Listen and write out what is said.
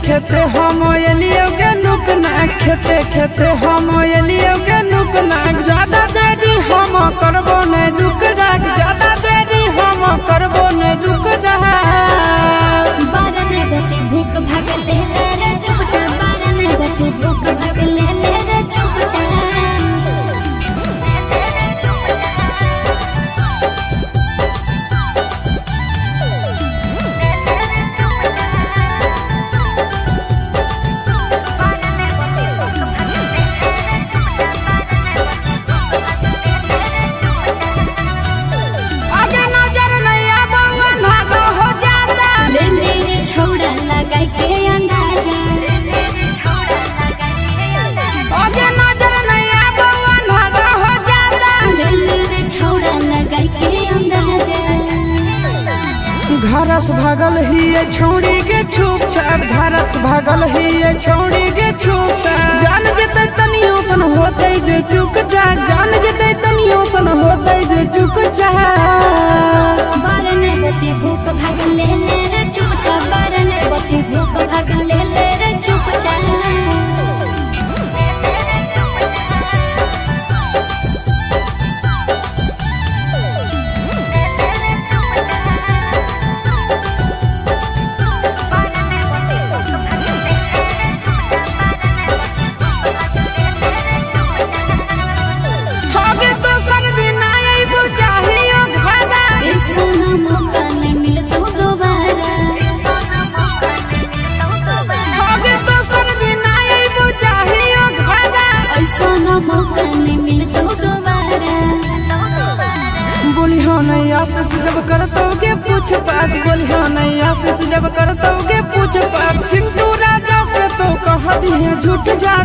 खेते हम एलियो के नुकना खेते खेते हम एलियो के नुकना ज्यादा देरी हम करबो ने रुक राख ज्यादा देरी हम करबो ने रुक रहा बारने बती भूख भाग ले रे चुपचाप बारने बती भूख भाग ले रे चुपचाप घरस भागल ही ये छोड़ी के छुप छाप घरस भागल ही ये छोड़ी के छुप छाप जान जते तनियो सन होते जे चुक जा जान जते तनियो सन होते जे चुक जा बारने बती भूख भाग ले रे चुपचाप बारने बती भूख भाग ले रे चुपचाप आशीष जब करतोगे पूछ पाछ बोलियो नहीं आशीष जब करतोगे पूछ पाछ चिंटू राजा से तो कह दिए झूठ जा